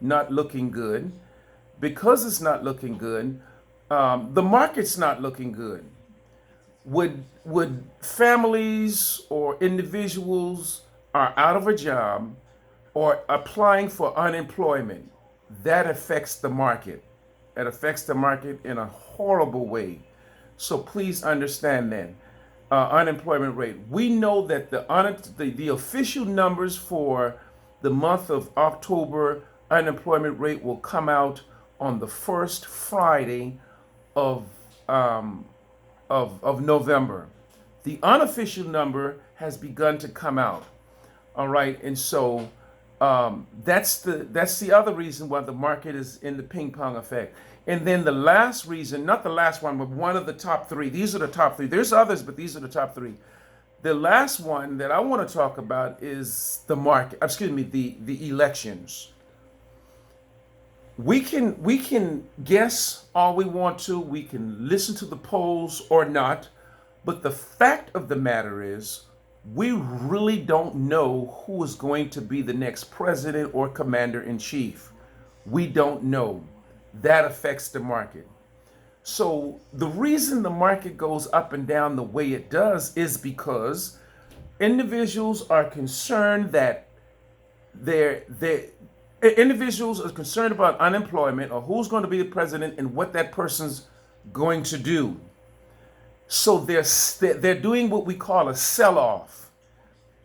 not looking good. Because it's not looking good, the market's not looking good. Would families or individuals are out of a job or applying for unemployment, that affects the market. It affects the market in a horrible way. So please understand that. Unemployment rate. We know that the official numbers for the month of October unemployment rate will come out on the first Friday of um, of November. The unofficial number has begun to come out. All right, and so that's the other reason why the market is in the ping pong effect. And then the last reason, not the last one, but one of the top three. These are the top three. There's others, but these are the top three. The last one that I want to talk about is the market. Excuse me, the elections. We can guess all we want to. We can listen to the polls or not, but the fact of the matter is, we really don't know who is going to be the next president or commander in chief. We don't know. That affects the market. So the reason the market goes up and down the way it does is because individuals are concerned that they're individuals are concerned about unemployment or who's going to be the president and what that person's going to do. So they're doing what we call a sell-off.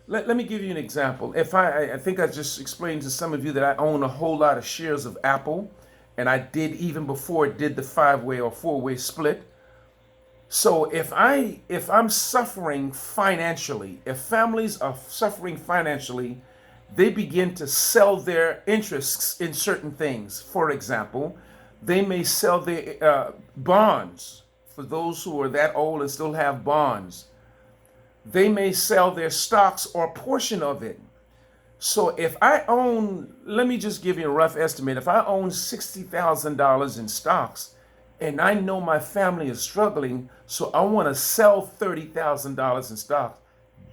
Let me give you an example. If I think I just explained to some of you that I own a whole lot of shares of Apple, and I did even before it did the five-way or four-way split. So if I'm suffering financially, if families are suffering financially, they begin to sell their interests in certain things. For example, they may sell their bonds for those who are that old and still have bonds. They may sell their stocks or a portion of it. So if I own, let me just give you a rough estimate. If I own $60,000 in stocks and I know my family is struggling, so I want to sell $30,000 in stocks,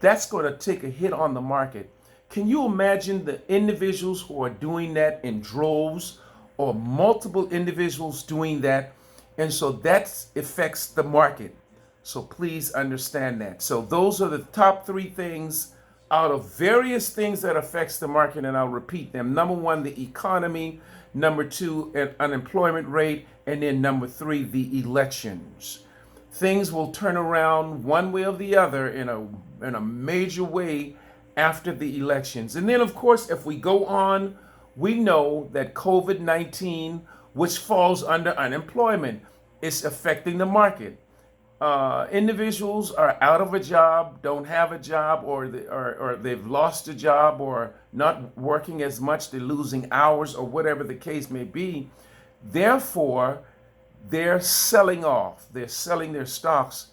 that's going to take a hit on the market. Can you imagine the individuals who are doing that in droves or multiple individuals doing that? And so that affects the market. So please understand that. So those are the top three things out of various things that affects the market, and I'll repeat them. Number one, the economy. Number two, an unemployment rate. And then number three, the elections. Things will turn around one way or the other in a major way after the elections. And then, of course, if we go on, we know that COVID-19, which falls under unemployment, is affecting the market. Individuals are out of a job, don't have a job, or they've lost a job, or not working as much, they're losing hours, or whatever the case may be. Therefore, they're selling off, they're selling their stocks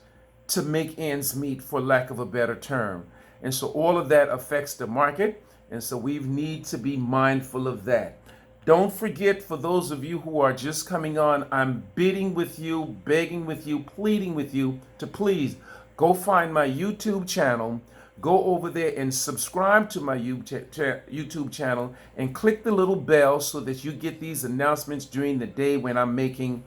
to make ends meet, for lack of a better term. And so all of that affects the market, and so we need to be mindful of that. Don't forget, for those of you who are just coming on, I'm bidding with you, begging with you, pleading with you to please go find my YouTube channel, go over there and subscribe to my YouTube channel, and click the little bell so that you get these announcements during the day when I'm making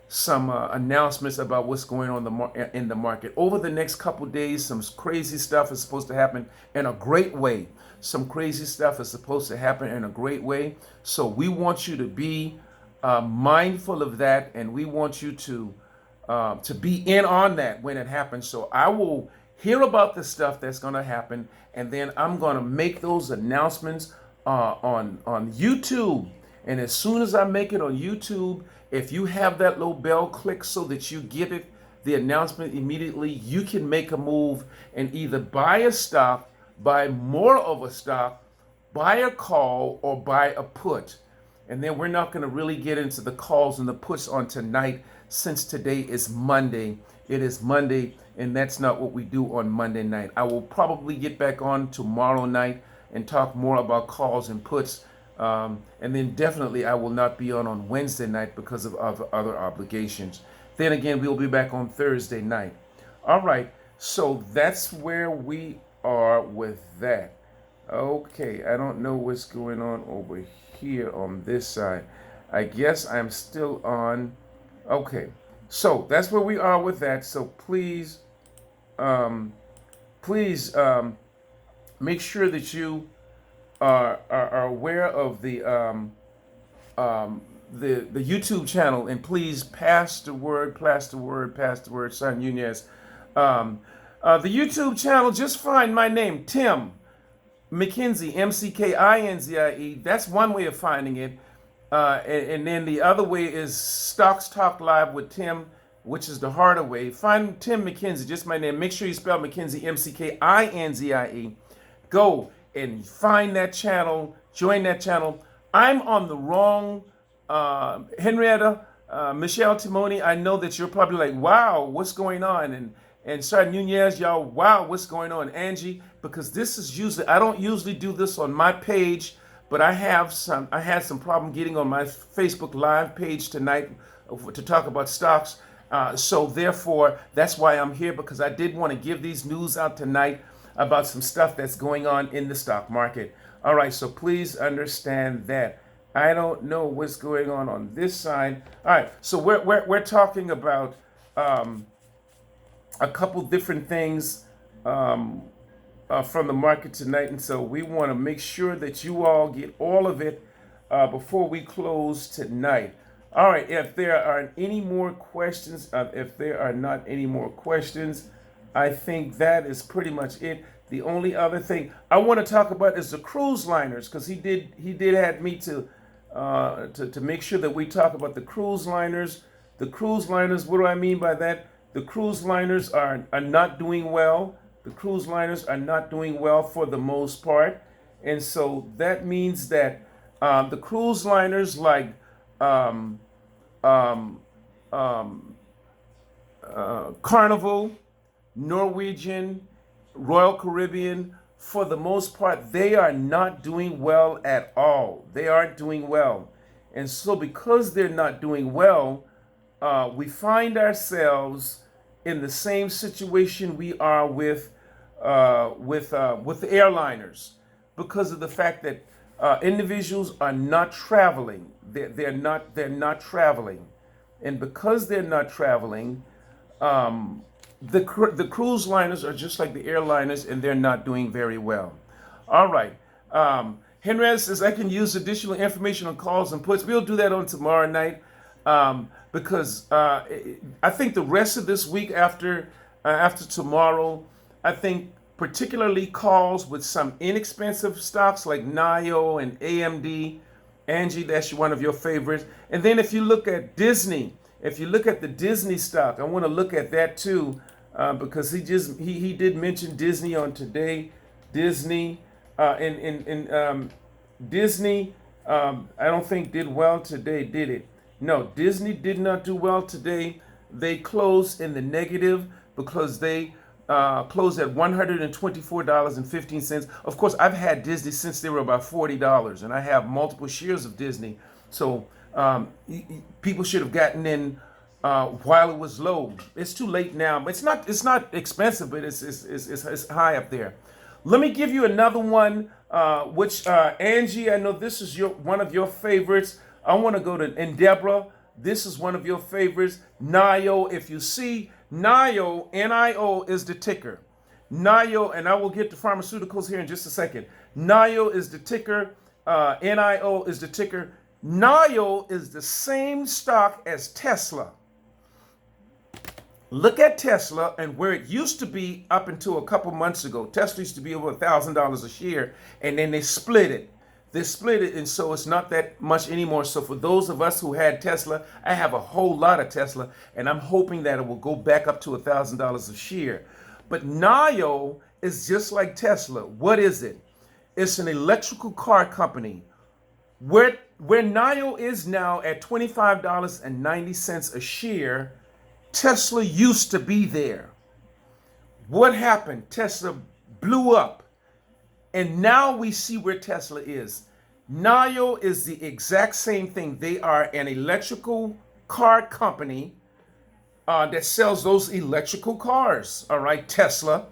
some announcements about what's going on in the market. Over the next couple days, some crazy stuff is supposed to happen in a great way. Some crazy stuff is supposed to happen in a great way. So we want you to be mindful of that, and we want you to be in on that when it happens. So I will hear about the stuff that's going to happen, and then I'm going to make those announcements on YouTube. And as soon as I make it on YouTube, if you have that little bell, click so that you get it, the announcement immediately. You can make a move and either buy a stock, buy more of a stock, buy a call, or buy a put. And then we're not going to really get into the calls and the puts on tonight, since today is Monday. It is Monday, and that's not what we do on Monday night. I will probably get back on tomorrow night and talk more about calls and puts. And then definitely I will not be on Wednesday night because of other obligations. Then again, we'll be back on Thursday night. All right, so that's where we are with that. Okay, I don't know what's going on over here on this side. I guess I'm still on. Okay, so that's where we are with that. So um, please make sure that you are aware of um, the YouTube channel, and please pass the word, pass the word, Son Nunez. Um, the YouTube channel, just find my name, Tim McKinzie, McKinzie. That's one way of finding it. And then the other way is Stocks Talk Live with Tim, which is the harder way. Find Tim McKinzie, just my name. Make sure you spell McKinzie, McKinzie. Go and find that channel, join that channel. I'm on the wrong Henrietta, Michelle Timoni. I know that you're probably like, wow, what's going on? And sorry, Nunez, y'all, wow, what's going on? Angie, because this is usually, I don't usually do this on my page, but I had some problem getting on my Facebook Live page tonight to talk about stocks. So therefore, that's why I'm here, because I did want to give these news out tonight about some stuff that's going on in the stock market. All right, so please understand that. I don't know what's going on this side. All right, so we're talking about a couple different things from the market tonight, and so we want to make sure that you all get all of it before we close tonight. All right, if there are any more questions, if there are not any more questions, I think that is pretty much it. The only other thing I want to talk about is the cruise liners, because he did have me to make sure that we talk about the cruise liners. The cruise liners, what do I mean by that? The cruise liners are not doing well. The cruise liners are not doing well for the most part. And so that means that the cruise liners like Carnival, Norwegian, Royal Caribbean, for the most part, they are not doing well at all. They aren't doing well. And so because they're not doing well, we find ourselves in the same situation we are with the airliners, because of the fact that individuals are not traveling. They're not traveling, and because they're not traveling, the cruise liners are just like the airliners, and they're not doing very well. All right. Henrietta says I can use additional information on calls and puts. We'll do that on tomorrow night, because I think the rest of this week after tomorrow, I think particularly calls with some inexpensive stocks like NIO and AMD. Angie, that's one of your favorites. And then if you look at Disney, if you look at the Disney stock, I want to look at that too, because he did mention Disney on today. Disney Disney, I don't think did well today, did it? No, Disney did not do well today. They closed in the negative because they closed at $124.15. Of course, I've had Disney since they were about $40, and I have multiple shares of Disney. So people should have gotten in while it was low. It's too late now. It's not expensive, but it's high up there. Let me give you another one, which Angie, I know this is one of your favorites. I want to go to Deborah. This is one of your favorites. NIO. If you see NIO, NIO is the ticker. NIO, and I will get to pharmaceuticals here in just a second. NIO is the ticker. NIO is the ticker. NIO is the same stock as Tesla. Look at Tesla and where it used to be up until a couple months ago. Tesla used to be over $1,000 a share, and then they split it. And so it's not that much anymore. So for those of us who had Tesla, I have a whole lot of Tesla, and I'm hoping that it will go back up to $1,000 a share. But NIO is just like Tesla. What is it? It's an electrical car company. Where NIO is now at $25.90 a share, Tesla used to be there. What happened? Tesla blew up. And now we see where Tesla is. NIO is the exact same thing. They are an electrical car company that sells those electrical cars. All right, Tesla.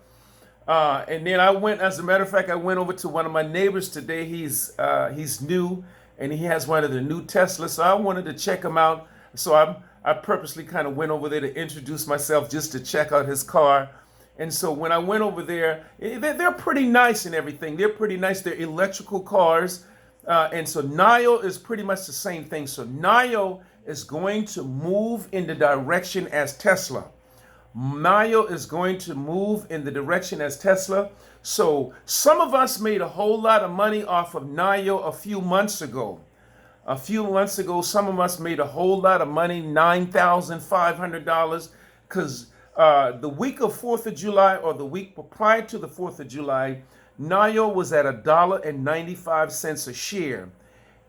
And then I went, as a matter of fact, I went over to one of my neighbors today. He's new, and he has one of the new Teslas. So I wanted to check him out. So I purposely kind of went over there to introduce myself just to check out his car. And so when I went over there, they're pretty nice and everything. They're pretty nice. They're electrical cars. And so NIO is pretty much the same thing. So NIO is going to move in the direction as Tesla. NIO is going to move in the direction as Tesla. So some of us made a whole lot of money off of NIO a few months ago. A few months ago, some of us made a whole lot of money, $9,500, because the week of 4th of July or the week prior to the 4th of July, NIO was at $1.95 a share.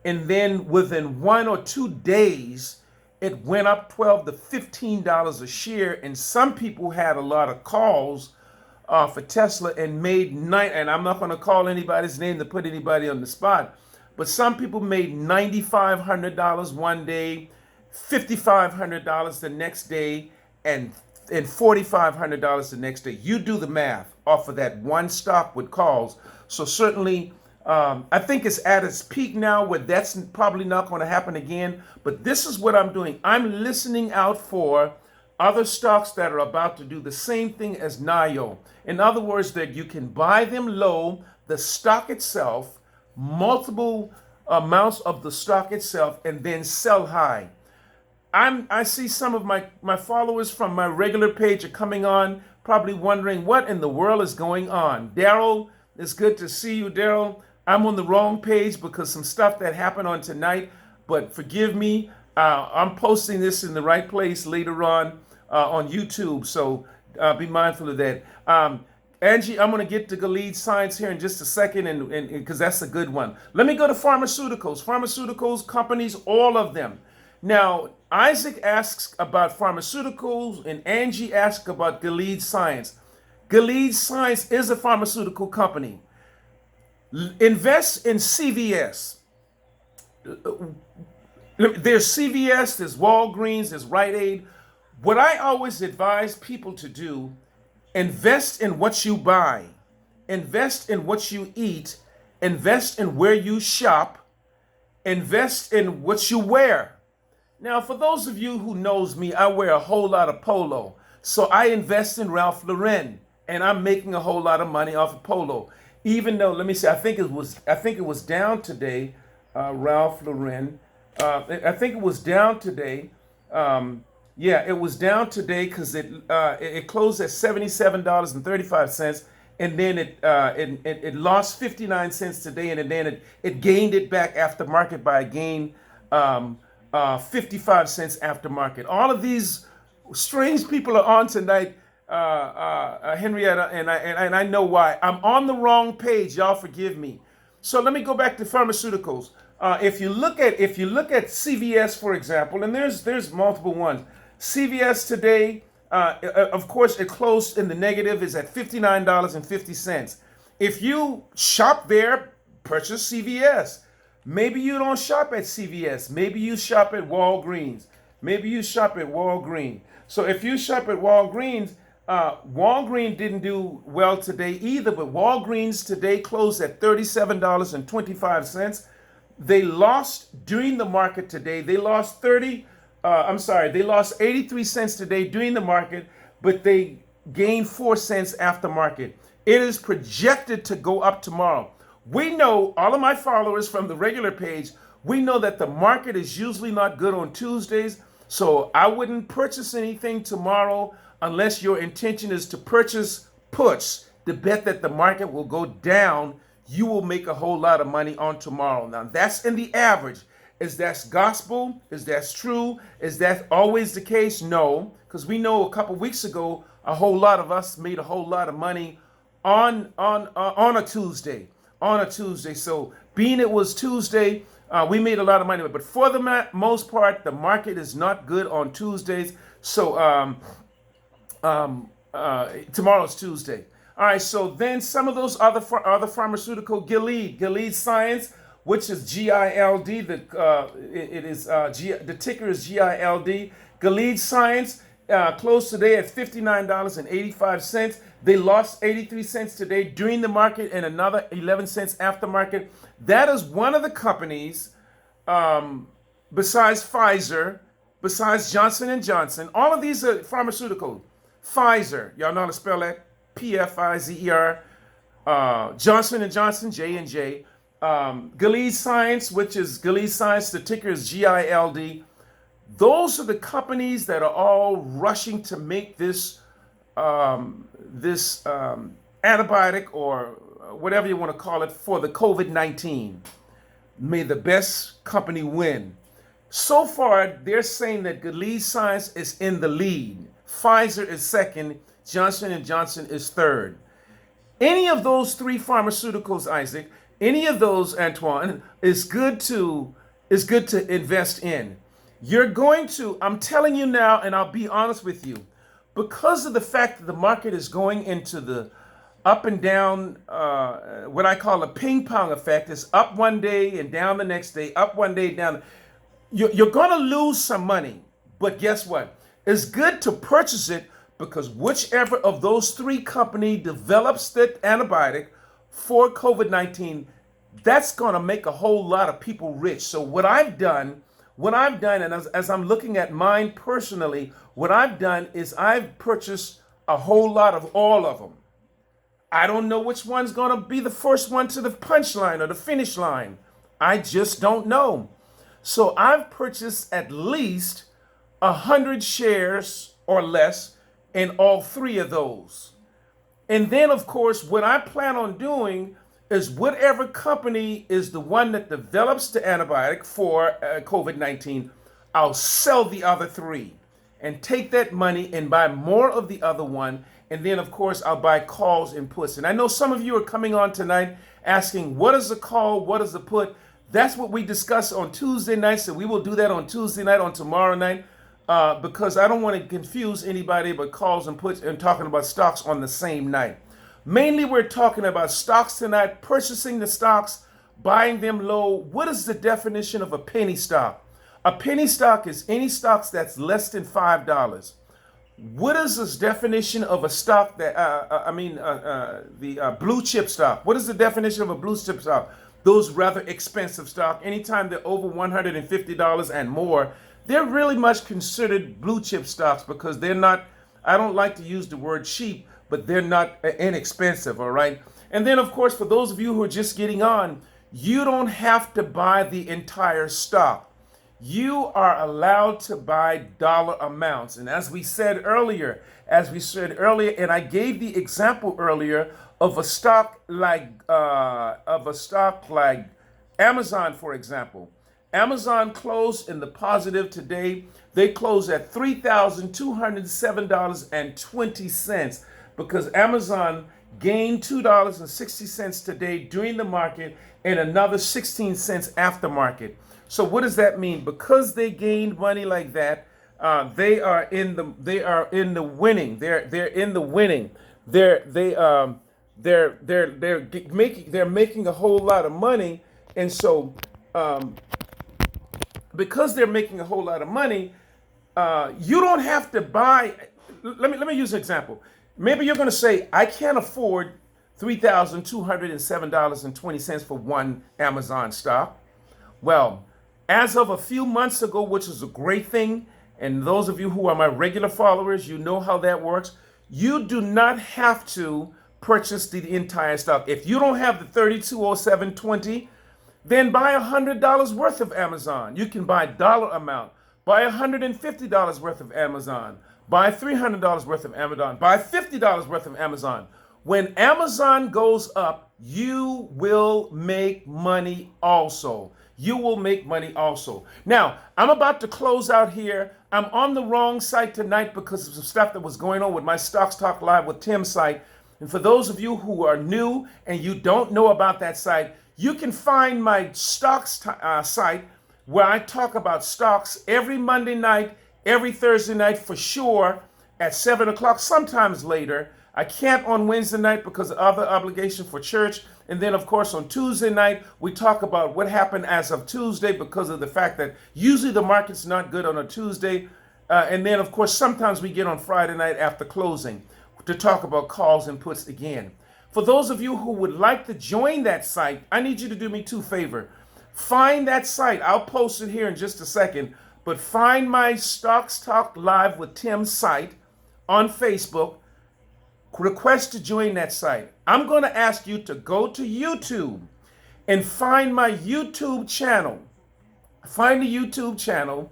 And then within 1 or 2 days, it went up $12 to $15 a share. And some people had a lot of calls for Tesla and made and I'm not going to call anybody's name to put anybody on the spot, but some people made $9,500 one day, $5,500 the next day, and $4,500 the next day. You do the math off of that one stock with calls. So certainly, I think it's at its peak now, where that's probably not going to happen again. But this is what I'm doing. I'm listening out for other stocks that are about to do the same thing as NIO. In other words, that you can buy them low, the stock itself, multiple amounts of the stock itself, and then sell high. I see some of my followers from my regular page are coming on, probably wondering what in the world is going on. Daryl, it's good to see you, Daryl. I'm on the wrong page because some stuff that happened on tonight, but forgive me. I'm posting this in the right place later on YouTube, so be mindful of that. Angie, I'm going to get to Gilead Science here in just a second, and because that's a good one. Let me go to pharmaceuticals. Pharmaceuticals companies, all of them. Now, Isaac asks about pharmaceuticals, and Angie asks about Gilead Science. Gilead Science is a pharmaceutical company. Invest in CVS. There's CVS, there's Walgreens, there's Rite Aid. What I always advise people to do, invest in what you buy, invest in what you eat, invest in where you shop, invest in what you wear. Now, for those of you who knows me, I wear a whole lot of polo. So I invest in Ralph Lauren, and I'm making a whole lot of money off of polo. Even though, let me see, I think it was down today, Ralph Lauren. I think it was down today. Yeah, it was down today because it closed at $77.35, and then it lost 59 cents today, and then it gained it back after market by a gain 55 cents after market. All of these strange people are on tonight, Henrietta, and I know why. I'm on the wrong page. Y'all forgive me. So let me go back to pharmaceuticals. If you look at CVS, for example, and there's multiple ones. CVS today, of course, it closed in the negative, is at $59.50. If you shop there, purchase CVS. Maybe you don't shop at CVS. Maybe you shop at Walgreens. Maybe you shop at Walgreens. So if you shop at Walgreens, Walgreens didn't do well today either, but Walgreens today closed at $37.25. They lost during the market today. They lost they lost 83 cents today during the market, but they gained 4 cents after market. It is projected to go up tomorrow. We know, all of my followers from the regular page, we know that the market is usually not good on Tuesdays, so I wouldn't purchase anything tomorrow unless your intention is to purchase puts to bet that the market will go down. You will make a whole lot of money on tomorrow. Now, that's in the average. Is that gospel? Is that true? Is that always the case? No, because we know a couple weeks ago, a whole lot of us made a whole lot of money on a Tuesday. So being it was Tuesday, we made a lot of money. But for the most part, the market is not good on Tuesdays. So tomorrow's Tuesday. All right. So then some of those other pharmaceutical, Gilead Science, which is GILD. The ticker is GILD. Gilead Science closed today at $59.85. They lost 83 cents today during the market and another 11 cents after market. That is one of the companies, besides Pfizer, besides Johnson and Johnson. All of these are pharmaceutical. Pfizer, y'all know how to spell that? Pfizer. Johnson and Johnson, J&J. Gilead Science, which is Gilead Science, the ticker is GILD. Those are the companies that are all rushing to make this antibiotic, or whatever you want to call it, for the COVID-19. May the best company win. So far, they're saying that Gilead Science is in the lead. Pfizer is second. Johnson and Johnson is third. Any of those three pharmaceuticals, Isaac, any of those, Antoine, is good to invest in. You're going to, I'm telling you now, and I'll be honest with you, because of the fact that the market is going into the up and down, what I call a ping pong effect. It's up one day and down the next day, up one day, down. You're going to lose some money, but guess what? It's good to purchase it, because whichever of those three companies develops that antibiotic for COVID-19, that's going to make a whole lot of people rich. So what I've done, and as I'm looking at mine personally, what I've done is I've purchased a whole lot of all of them. I don't know which one's going to be the first one to the punchline or the finish line. I just don't know. So I've purchased at least 100 shares or less in all three of those. And then, of course, what I plan on doing is whatever company is the one that develops the antibiotic for COVID-19, I'll sell the other three and take that money and buy more of the other one. And then, of course, I'll buy calls and puts. And I know some of you are coming on tonight asking, what is a call? What is a put? That's what we discuss on Tuesday night. So we will do that on Tuesday night, on tomorrow night, because I don't want to confuse anybody but calls and puts and talking about stocks on the same night. Mainly, we're talking about stocks tonight, purchasing the stocks, buying them low. What is the definition of a penny stock? A penny stock is any stocks that's less than $5. What is this definition of a stock that, the blue chip stock? What is the definition of a blue chip stock? Those rather expensive stock, anytime they're over $150 and more, they're really much considered blue chip stocks, because they're not, I don't like to use the word cheap, but they're not inexpensive, all right? And then, of course, for those of you who are just getting on, you don't have to buy the entire stock. You are allowed to buy dollar amounts. And as we said earlier, and I gave the example earlier of a stock like Amazon, for example. Amazon closed in the positive today. They closed at $3,207.20, because Amazon gained $2.60 today during the market and another 16 cents after market. So what does that mean? Because they gained money like that, they are in the winning. They're in the winning. They're making a whole lot of money, and so because they're making a whole lot of money, you don't have to buy. Let me use an example. Maybe you're going to say, I can't afford $3,207.20 for one Amazon stock. Well, as of a few months ago, which is a great thing, and those of you who are my regular followers, you know how that works. You do not have to purchase the entire stock. If you don't have the $32.07.20, then buy $100 worth of Amazon. You can buy dollar amount. Buy $150 worth of Amazon. Buy $300 worth of Amazon. Buy $50 worth of Amazon. When Amazon goes up, you will make money also. You will make money also. Now, I'm about to close out here. I'm on the wrong site tonight because of some stuff that was going on with my Stocks Talk Live with Tim site. And for those of you who are new and you don't know about that site, you can find my stocks site where I talk about stocks every Monday night, every Thursday night for sure at 7 o'clock, sometimes later. I can't on Wednesday night because of other obligation for church. And then, of course, on Tuesday night, we talk about what happened as of Tuesday because of the fact that usually the market's not good on a Tuesday. And then, of course, sometimes we get on Friday night after closing. to talk about calls and puts again. For those of you who would like to join that site, I need you to do me two favors. Find that site. I'll post it here in just a second, but find my Stocks Talk Live with Tim site on Facebook. Request to join that site. I'm going to ask you to go to YouTube and find my YouTube channel. Find the YouTube channel.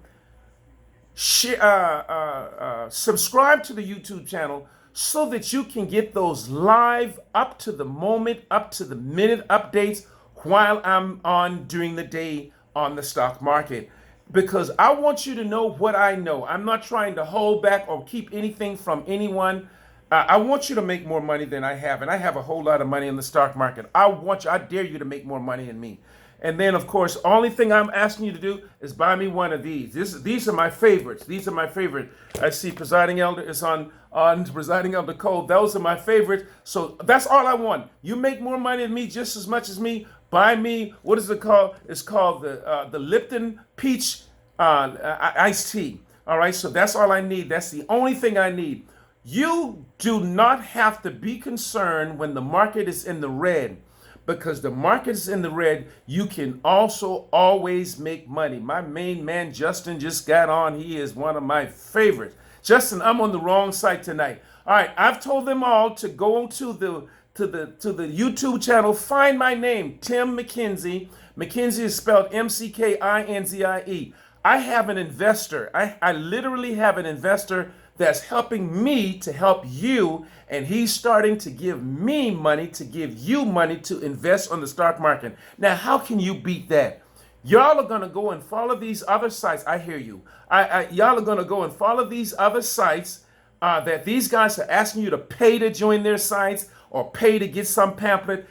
Subscribe to the YouTube channel so that you can get those live, up to the moment, up to the minute updates while I'm on during the day on the stock market. Because I want you to know what I know. I'm not trying to hold back or keep anything from anyone. I want you to make more money than I have, and I have a whole lot of money in the stock market. I dare you to make more money than me. And then, of course, only thing I'm asking you to do is buy me one of these. These are my favorites. These are my favorite. I see Presiding Elder is on Presiding Elder Cole. Those are my favorites. So that's all I want. You make more money than me, just as much as me. Buy me, what is it called? It's called the Lipton Peach Iced Tea. All right, so that's all I need. That's the only thing I need. You do not have to be concerned when the market is in the red, because the market is in the red. You can also always make money. My main man, Justin, just got on. He is one of my favorites. Justin, I'm on the wrong site tonight. All right, I've told them all to go to the YouTube channel, find my name, Tim McKenzie. McKenzie is spelled McKinzie. I have an investor. I literally have an investor that's helping me to help you, and he's starting to give me money to give you money to invest on the stock market. Now, how can you beat that? Y'all are gonna go and follow these other sites. I hear you. Y'all are gonna go and follow these other sites that these guys are asking you to pay to join their sites or pay to get some pamphlet.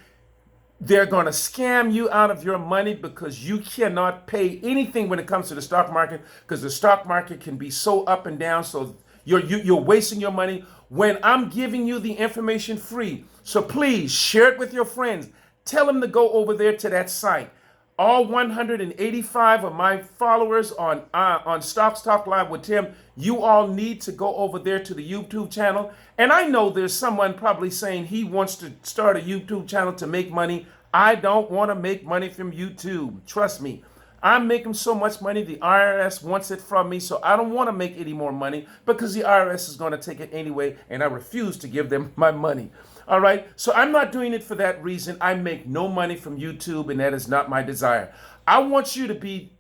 They're going to scam you out of your money because you cannot pay anything when it comes to the stock market, because the stock market can be so up and down. So you're wasting your money when I'm giving you the information free. So please share it with your friends. Tell them to go over there to that site. All 185 of my followers on Stocks Talk Live with Tim, you all need to go over there to the YouTube channel. And I know there's someone probably saying he wants to start a YouTube channel to make money. I don't want to make money from YouTube. Trust me. I'm making so much money, the IRS wants it from me, so I don't want to make any more money because the IRS is going to take it anyway, and I refuse to give them my money. All right, so I'm not doing it for that reason. I make no money from YouTube, and that is not my desire. I want you to be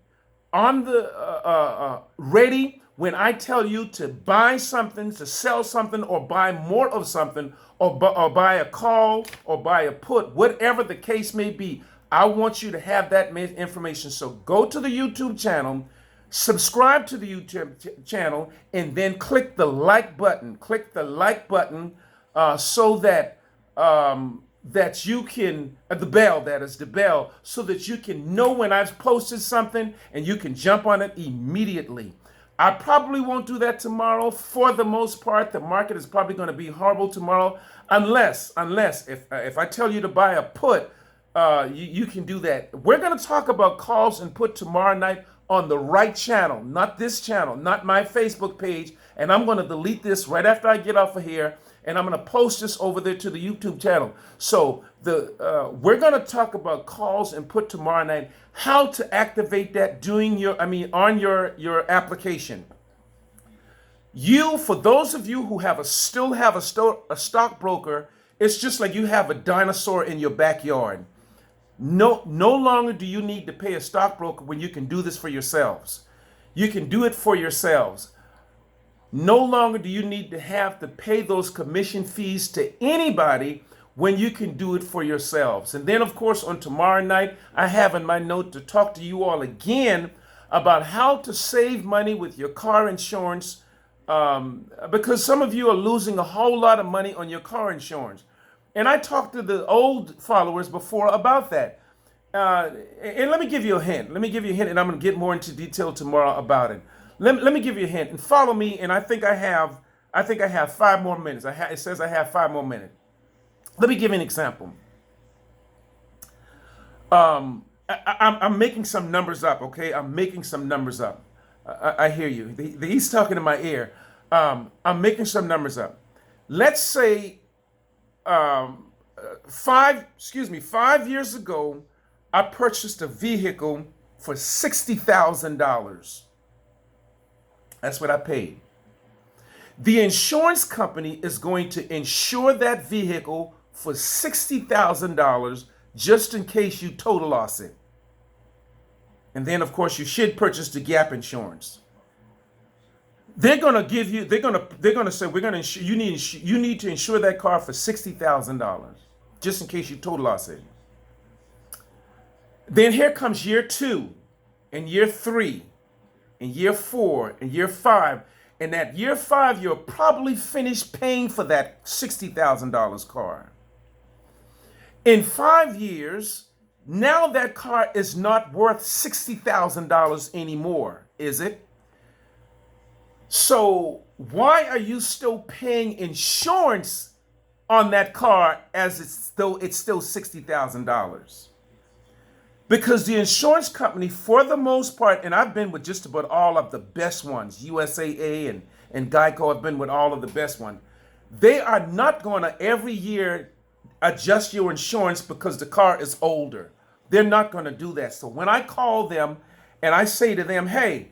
on the ready when I tell you to buy something, to sell something, or buy more of something, or buy a call, or buy a put, whatever the case may be. I want you to have that information. So go to the YouTube channel, subscribe to the YouTube channel, and then click the like button. Click the like button so that that you can, the bell, that is the bell, so that you can know when I've posted something and you can jump on it immediately. I probably won't do that tomorrow. For the most part, the market is probably going to be horrible tomorrow, unless if I tell you to buy a put, you can do that. We're going to talk about calls and put tomorrow night on the right channel, not this channel, not my Facebook page. And I'm going to delete this right after I get off of here, and I'm going to post this over there to the YouTube channel. So we're going to talk about calls and put tomorrow night, how to activate that on your application. For those of you who still have a stockbroker, it's just like you have a dinosaur in your backyard. No longer do you need to pay a stockbroker when you can do this for yourselves. You can do it for yourselves. No longer do you need to have to pay those commission fees to anybody when you can do it for yourselves. And then, of course, on tomorrow night, I have in my note to talk to you all again about how to save money with your car insurance, because some of you are losing a whole lot of money on your car insurance. And I talked to the old followers before about that. And let me give you a hint. And I'm going to get more into detail tomorrow about it. Let me give you a hint and follow me. And I think I have 5 more minutes. It says I have 5 more minutes. Let me give you an example. I'm making some numbers up. Okay, I'm making some numbers up. I hear you. He's talking in my ear. I'm making some numbers up. Let's say 5 years ago, I purchased a vehicle for $60,000. That's what I paid. The insurance company is going to insure that vehicle for $60,000 just in case you total loss it. And then, of course, you should purchase the gap insurance. They're gonna give you. They're gonna say we're gonna insure, you need to insure that car for $60,000 just in case you total loss it. Then here comes year two, and year three, and year four, and year five. And at year five, you're probably finished paying for that $60,000 car. In 5 years, now that car is not worth $60,000 anymore, is it? So why are you still paying insurance on that car as it's still $60,000? Because the insurance company, for the most part, and I've been with just about all of the best ones, USAA and Geico, I've been with all of the best ones. They are not going to every year adjust your insurance because the car is older. They're not going to do that. So when I call them and I say to them, hey,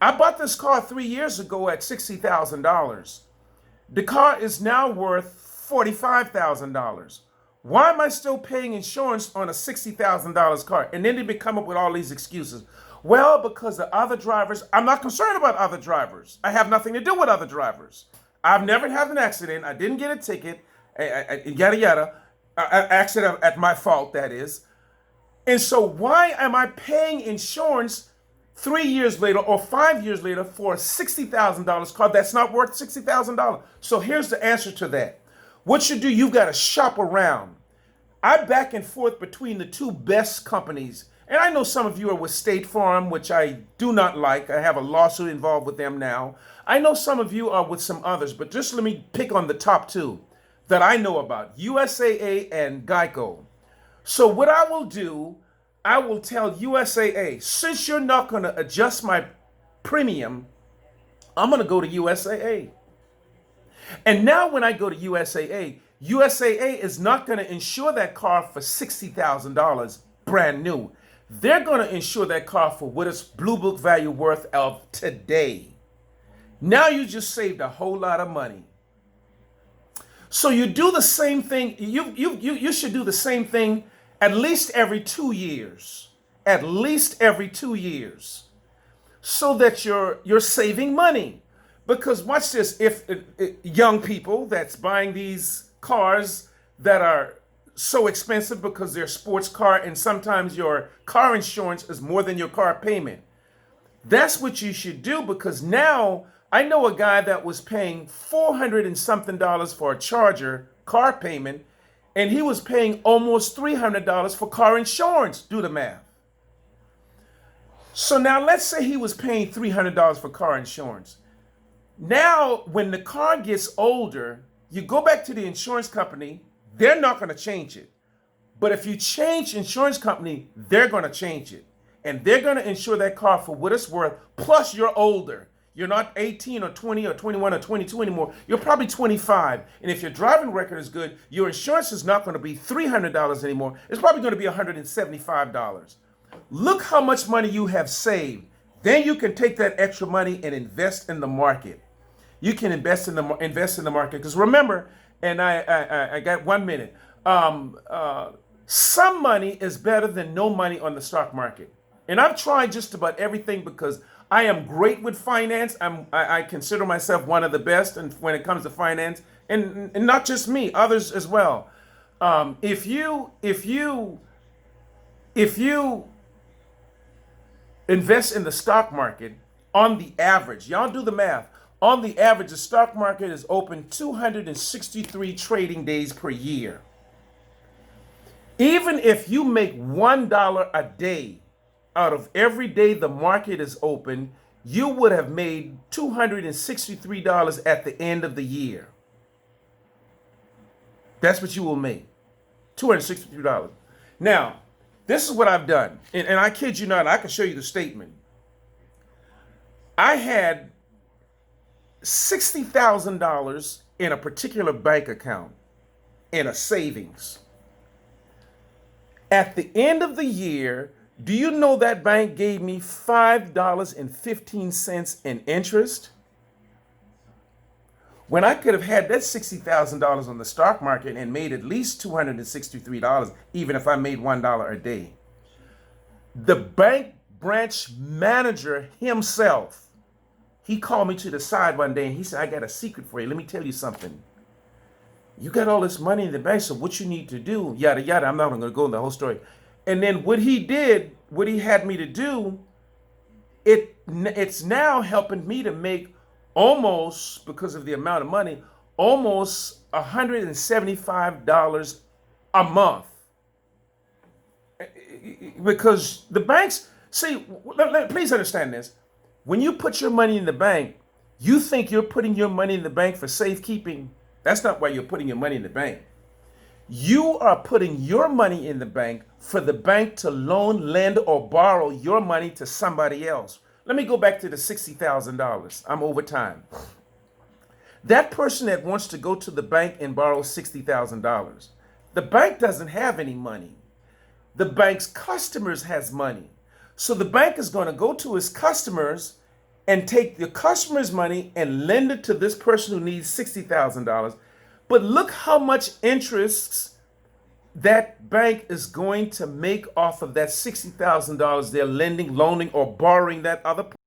I bought this car 3 years ago at $60,000. The car is now worth $45,000. Why am I still paying insurance on a $60,000 car? And then they come up with all these excuses. Well, because the other drivers, I'm not concerned about other drivers. I have nothing to do with other drivers. I've never had an accident. I didn't get a ticket, yada, yada. Accident at my fault, that is. And so why am I paying insurance 3 years later or 5 years later for a $60,000 car that's not worth $60,000? So here's the answer to that. What you do, you've got to shop around. I back and forth between the two best companies. And I know some of you are with State Farm, which I do not like. I have a lawsuit involved with them now. I know some of you are with some others, but just let me pick on the top two that I know about, USAA and Geico. So what I will do, I will tell USAA, since you're not going to adjust my premium, I'm going to go to USAA. And now when I go to USAA, USAA is not going to insure that car for $60,000 brand new. They're going to insure that car for what its Blue Book value worth of today. Now you just saved a whole lot of money. So you do the same thing. You should do the same thing at least every 2 years. At least every 2 years. So that you're saving money. Because watch this, if young people that's buying these cars that are so expensive because they're sports car and sometimes your car insurance is more than your car payment. That's what you should do, because now I know a guy that was paying $400 and something for a Charger car payment, and he was paying almost $300 for car insurance. Do the math. So now let's say he was paying $300 for car insurance. Now, when the car gets older, you go back to the insurance company, they're not going to change it. But if you change insurance company, they're going to change it. And they're going to insure that car for what it's worth, plus you're older. You're not 18 or 20 or 21 or 22 anymore. You're probably 25. And if your driving record is good, your insurance is not going to be $300 anymore. It's probably going to be $175. Look how much money you have saved. Then you can take that extra money and invest in the market. You can invest in the market, because remember, and I got 1 minute. Some money is better than no money on the stock market. And I've tried just about everything because I am great with finance. I consider myself one of the best, and when it comes to finance, and not just me, others as well. If you invest in the stock market, on the average, y'all do the math. On the average, the stock market is open 263 trading days per year. Even if you make $1 a day out of every day the market is open, you would have made $263 at the end of the year. That's what you will make, $263. Now, this is what I've done, and I kid you not, I can show you the statement. I had $60,000 in a particular bank account, in a savings. At the end of the year, do you know that bank gave me $5.15 in interest? When I could have had that $60,000 on the stock market and made at least $263, even if I made $1 a day. The bank branch manager himself, he called me to the side one day and he said, I got a secret for you. Let me tell you something. You got all this money in the bank, so what you need to do, yada, yada. I'm not going to go into the whole story. And then what he did, what he had me to do, it's now helping me to make almost, because of the amount of money, almost $175 a month. Because the banks, see, please understand this. When you put your money in the bank, you think you're putting your money in the bank for safekeeping. That's not why you're putting your money in the bank. You are putting your money in the bank for the bank to loan, lend, or borrow your money to somebody else. Let me go back to the $60,000. I'm over time. That person that wants to go to the bank and borrow $60,000, the bank doesn't have any money. The bank's customers has money. So the bank is going to go to his customers and take the customer's money and lend it to this person who needs $60,000. But look how much interest that bank is going to make off of that $60,000 they're lending, loaning, or borrowing that other person.